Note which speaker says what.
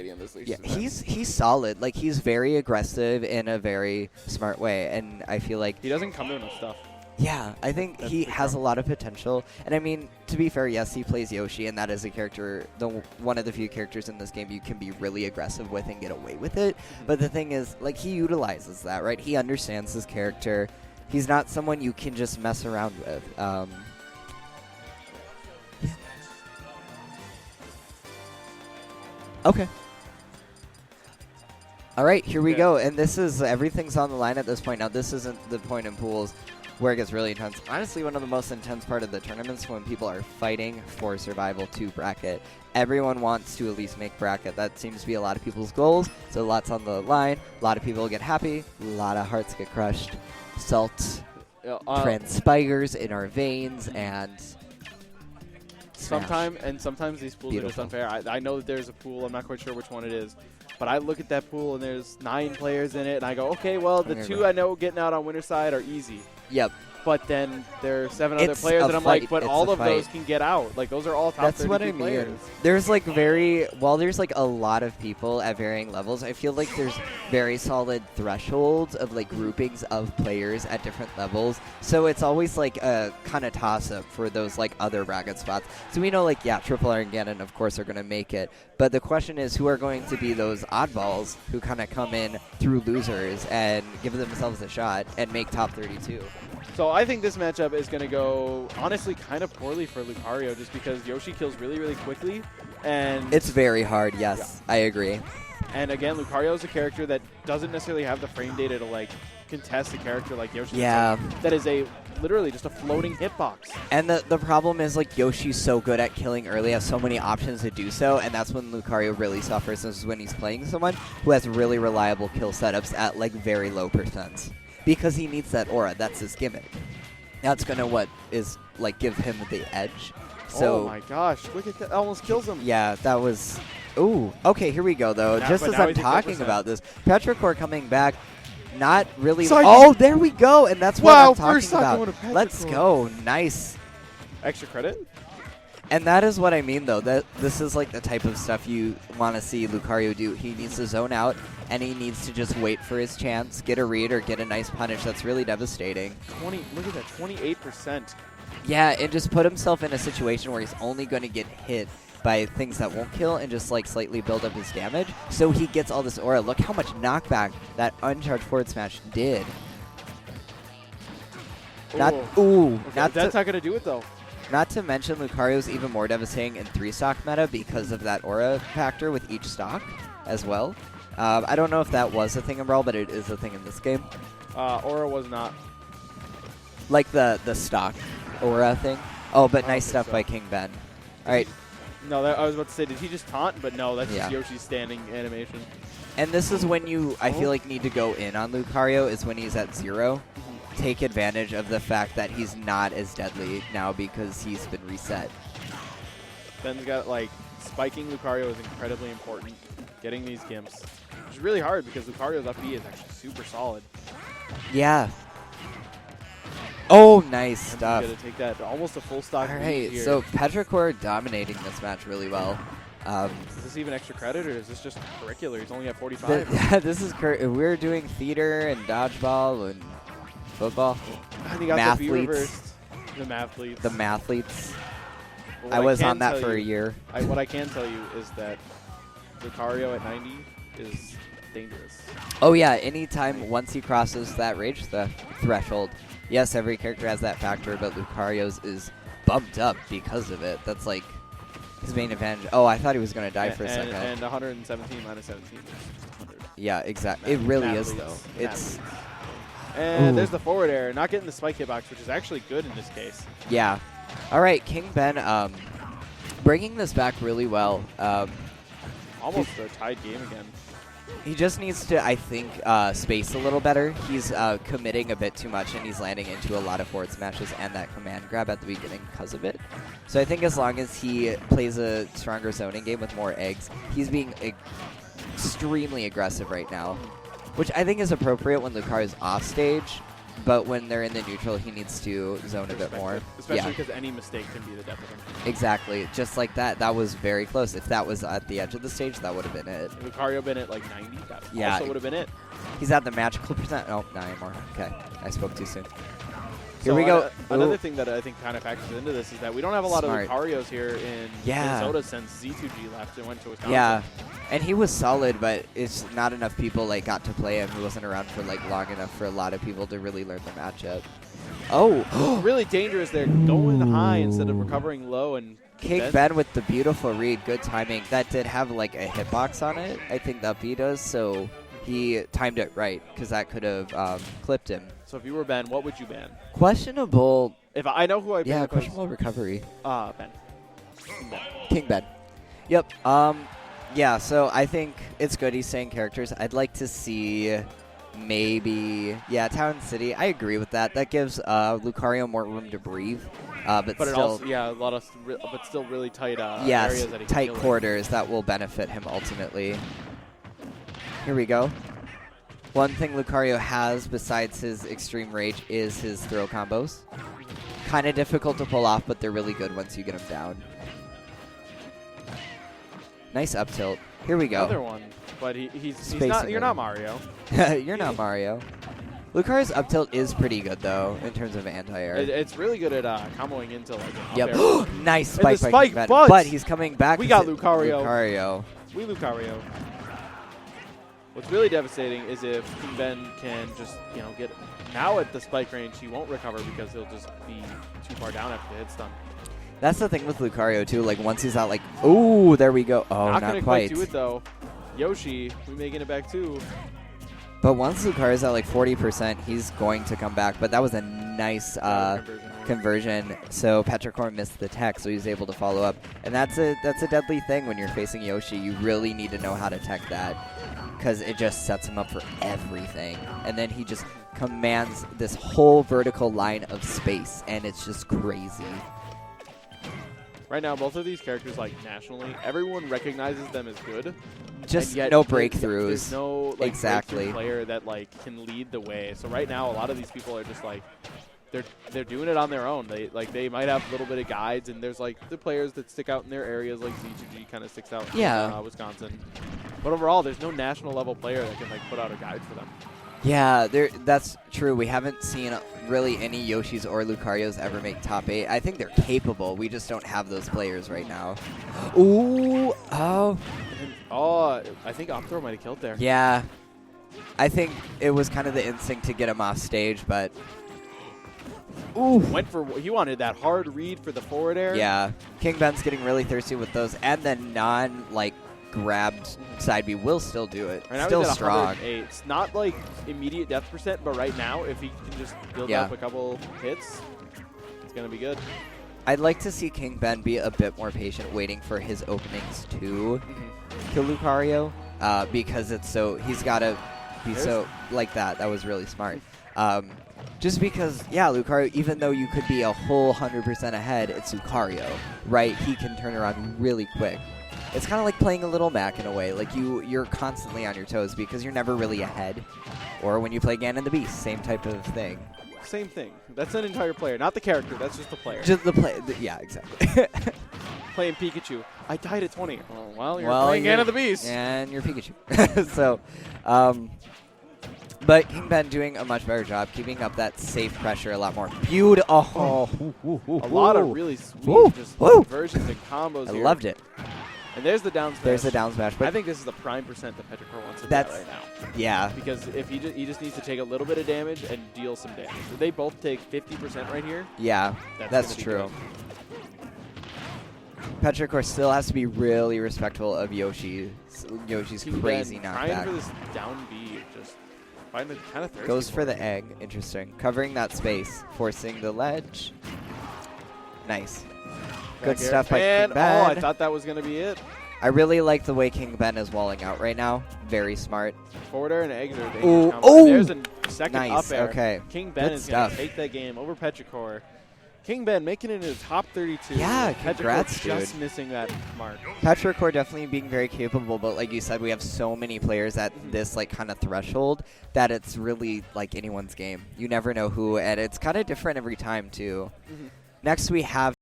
Speaker 1: rotating on this leash.
Speaker 2: Yeah, he's solid. Like, he's very aggressive in a very smart way, and I feel like
Speaker 1: he doesn't come to enough stuff.
Speaker 2: Yeah, I think
Speaker 1: That's
Speaker 2: he
Speaker 1: the
Speaker 2: has a
Speaker 1: problem.
Speaker 2: lot of potential. And I mean, to be fair, yes, he plays Yoshi, and that is a character, one of the few characters in this game you can be really aggressive with and get away with it. But the thing is, like, he utilizes that, right? He understands his character. He's not someone you can just mess around with. Okay. All right, here we go. And this is, everything's on the line at this point. Now, this isn't the point in pools where it gets really intense. Honestly, one of the most intense part of the tournaments when people are fighting for survival to bracket. Everyone wants to at least make bracket. That seems to be a lot of people's goals. So lots on the line. A lot of people get happy. A lot of hearts get crushed. Salt transpires in our veins, and
Speaker 1: sometimes these pools are just unfair. I know that there's a pool. I'm not quite sure which one it is. But I look at that pool, and there's 9 players in it, and I go, okay, well, the 2 I know getting out on winner side are easy.
Speaker 2: Yep.
Speaker 1: But then there are 7 other players, and I'm like, but all of those can get out. Like, those are all top 32 players.
Speaker 2: There's like there's like a lot of people at varying levels. I feel like there's very solid thresholds of like groupings of players at different levels. So it's always like a kind of toss up for those like other bracket spots. So we know like, yeah, Triple R and Ganon, of course, are going to make it. But the question is, who are going to be those oddballs who kind of come in through losers and give themselves a shot and make top 32?
Speaker 1: So I think this matchup is going to go, honestly, kind of poorly for Lucario just because Yoshi kills really, really quickly. And
Speaker 2: it's very hard, yes. Yeah. I agree.
Speaker 1: And again, Lucario is a character that doesn't necessarily have the frame data to, like, contest a character like Yoshi.
Speaker 2: Yeah.
Speaker 1: That is literally just a floating hitbox.
Speaker 2: And the problem is, like, Yoshi's so good at killing early, has so many options to do so, and that's when Lucario really suffers. This is when he's playing someone who has really reliable kill setups at, like, very low percents. Because he needs that aura. That's his gimmick. That's going to give him the edge. So,
Speaker 1: oh my gosh, look at that. Almost kills him.
Speaker 2: Yeah, that was... Ooh, okay, here we go, though. Just as I'm talking about this, Petrichor coming back, not really... Oh, there we go, and that's what I'm talking about. Let's go. Nice.
Speaker 1: Extra credit?
Speaker 2: And that is what I mean, though. That this is like the type of stuff you want to see Lucario do. He needs to zone out, and he needs to just wait for his chance, get a read, or get a nice punish. That's really devastating.
Speaker 1: Look at that, 28%.
Speaker 2: Yeah, and just put himself in a situation where he's only going to get hit by things that won't kill and just like slightly build up his damage. So he gets all this aura. Look how much knockback that uncharged forward smash did.
Speaker 1: That's not going to do it, though.
Speaker 2: Not to mention, Lucario's even more devastating in 3-stock meta because of that aura factor with each stock as well. I don't know if that was a thing in Brawl, but it is a thing in this game.
Speaker 1: Aura was not.
Speaker 2: Like the stock aura thing? Oh, but nice stuff by KingBen. All right.
Speaker 1: No, I was about to say, did he just taunt? But no, that's just Yoshi's standing animation.
Speaker 2: And this is when you, I feel like, need to go in on Lucario, is when he's at 0. Take advantage of the fact that he's not as deadly now because he's been reset.
Speaker 1: Ben's got, like, spiking Lucario is incredibly important. Getting these gimps, which is really hard because Lucario's up B is actually super solid.
Speaker 2: Yeah. Oh, nice stuff.
Speaker 1: Gonna take that almost a full stock.
Speaker 2: All right, so Petrichor dominating this match really well.
Speaker 1: Is this even extra credit, or is this just curricular? He's only at 45.
Speaker 2: This is we're doing theater and dodgeball and football.
Speaker 1: And he got the reversed. The mathletes.
Speaker 2: The mathletes. I was on that for a year.
Speaker 1: What I can tell you is that Lucario at 90 is dangerous.
Speaker 2: Oh yeah, anytime once he crosses that rage threshold. Yes, every character has that factor, but Lucario's is bumped up because of it. That's like his main advantage. Oh, I thought he was going to die for a second.
Speaker 1: And 117 minus 17 is 100.
Speaker 2: Yeah, exactly. It really is, though. It's...
Speaker 1: And there's the forward air. Not getting the spike hitbox, which is actually good in this case.
Speaker 2: Yeah. All right, KingBen bringing this back really well.
Speaker 1: Almost a tied game again.
Speaker 2: He just needs to, I think, space a little better. He's committing a bit too much, and he's landing into a lot of forward smashes and that command grab at the beginning because of it. So I think as long as he plays a stronger zoning game with more eggs, he's being extremely aggressive right now, which I think is appropriate when Lucario's off stage. but when they're in the neutral, he needs to zone a bit more.
Speaker 1: Especially because any mistake can be the death of him.
Speaker 2: Exactly. Just like that. That was very close. If that was at the edge of the stage, that would have been it.
Speaker 1: Lucario been at like 90. That
Speaker 2: Yeah.
Speaker 1: also would have been it.
Speaker 2: He's at the magical percent. Oh, not anymore. Okay. I spoke too soon.
Speaker 1: So
Speaker 2: Here we go.
Speaker 1: Another thing that I think kind of factors into this is that we don't have a lot
Speaker 2: Smart.
Speaker 1: of Lucarios here in
Speaker 2: Yeah.
Speaker 1: Minnesota since Z2G left and went to Wisconsin.
Speaker 2: Yeah. And he was solid, but it's not enough people like got to play him. He wasn't around for like long enough for a lot of people to really learn the matchup. Oh,
Speaker 1: Really dangerous there, going high instead of recovering low. And
Speaker 2: KingBen with the beautiful read, good timing. That did have like a hitbox on it. I think that B does, so he timed it right because that could have clipped him.
Speaker 1: So if you were Ben, what would you ban?
Speaker 2: Questionable.
Speaker 1: If I know who I ban.
Speaker 2: Questionable recovery.
Speaker 1: Ben.
Speaker 2: KingBen. Yep. Yeah, so I think it's good he's saying characters. I'd like to see maybe, Town City. I agree with that. That gives Lucario more room to breathe. But
Speaker 1: it
Speaker 2: still,
Speaker 1: also, a lot of, but still really tight areas that he can
Speaker 2: tight
Speaker 1: kill
Speaker 2: quarters that will benefit him ultimately. Here we go. One thing Lucario has besides his extreme rage is his throw combos. Kind of difficult to pull off, but they're really good once you get him down. Nice up tilt. Here we go.
Speaker 1: Another one, but he's not. You're not Mario.
Speaker 2: You're not Mario. Lucario's up tilt is pretty good though in terms of anti-air.
Speaker 1: It's really good at comboing into like.
Speaker 2: Yep. Nice spike,
Speaker 1: spike
Speaker 2: by KingBen.
Speaker 1: but
Speaker 2: But he's coming back.
Speaker 1: We got Lucario.
Speaker 2: Lucario.
Speaker 1: What's really devastating is if KingBen can just get now at the spike range, he won't recover because he'll just be too far down after the hit stun.
Speaker 2: That's the thing with Lucario too. Like once he's out, like, ooh, there we go. Oh,
Speaker 1: not
Speaker 2: not
Speaker 1: gonna
Speaker 2: quite.
Speaker 1: do it though. Yoshi, we making it back too.
Speaker 2: But once Lucario's at like 40%, he's going to come back. But that was a nice conversion. So Petrichor missed the tech, so he's able to follow up. And that's a deadly thing when you're facing Yoshi. You really need to know how to tech that because it just sets him up for everything. And then he just commands this whole vertical line of space, and it's just crazy.
Speaker 1: Right now, both of these characters, like nationally, everyone recognizes them as good.
Speaker 2: Just
Speaker 1: yet
Speaker 2: no breakthroughs.
Speaker 1: There's no
Speaker 2: exactly
Speaker 1: breakthrough player that can lead the way. So right now, a lot of these people are just they're doing it on their own. They might have a little bit of guides, and there's the players that stick out in their areas, like Z2G kind of sticks out in Wisconsin. But overall, there's no national level player that can put out a guide for them.
Speaker 2: Yeah, that's true. We haven't seen really any Yoshis or Lucarios ever make top 8. I think they're capable. We just don't have those players right now. Ooh,
Speaker 1: I think up throw might have killed there.
Speaker 2: Yeah, I think it was kind of the instinct to get him off stage, but
Speaker 1: he wanted that hard read for the forward air.
Speaker 2: Yeah, KingBen's getting really thirsty with those, and the grabbed side B will still do it.
Speaker 1: Right now
Speaker 2: still
Speaker 1: he's at
Speaker 2: strong.
Speaker 1: 108. It's not immediate death percent, but right now, if he can just build up a couple hits, it's gonna be good.
Speaker 2: I'd like to see KingBen be a bit more patient, waiting for his openings to kill Lucario, because he's got to be so like that. That was really smart. Just because, Lucario, even though you could be a whole 100% ahead, it's Lucario, right? He can turn around really quick. It's kind of like playing a Little Mac in a way. Like you're constantly on your toes because you're never really ahead. Or when you play Ganon the Beast, same type of thing.
Speaker 1: Same thing. That's an entire player, not the character. That's just the player.
Speaker 2: Just the play. Yeah, exactly.
Speaker 1: Playing Pikachu. I died at 20. Oh, well, you're playing Ganon the Beast.
Speaker 2: And you're Pikachu. So, but KingBen doing a much better job keeping up that safe pressure a lot more. Beautiful.
Speaker 1: A lot of really sweet conversions and combos
Speaker 2: I
Speaker 1: here.
Speaker 2: loved it.
Speaker 1: And there's the down smash.
Speaker 2: There's the down smash. But
Speaker 1: I think this is the prime percent that Petrichor wants to get right now.
Speaker 2: Yeah.
Speaker 1: Because if he just needs to take a little bit of damage and deal some damage. If they both take 50% right here.
Speaker 2: Yeah, that's true. Petrichor still has to be really respectful of Yoshi. Yoshi's crazy knockback.
Speaker 1: Trying for this down B, just find it kind of thirsty.
Speaker 2: Goes for the egg. Interesting. Covering that space, forcing the ledge. Nice. Good stuff by KingBen.
Speaker 1: Oh, I thought that was going to be it.
Speaker 2: I really like the way KingBen is walling out right now. Very smart.
Speaker 1: Forward air and eggs are a dangerous combo. There's a second up air.
Speaker 2: Okay.
Speaker 1: KingBen is going to take that game over Petrichor. KingBen making it in his top 32.
Speaker 2: Yeah,
Speaker 1: Petrichor
Speaker 2: congrats,
Speaker 1: just
Speaker 2: dude.
Speaker 1: missing that mark.
Speaker 2: Petrichor definitely being very capable, but like you said, we have so many players at this like kind of threshold that it's really like anyone's game. You never know who, and it's kind of different every time too. Next we have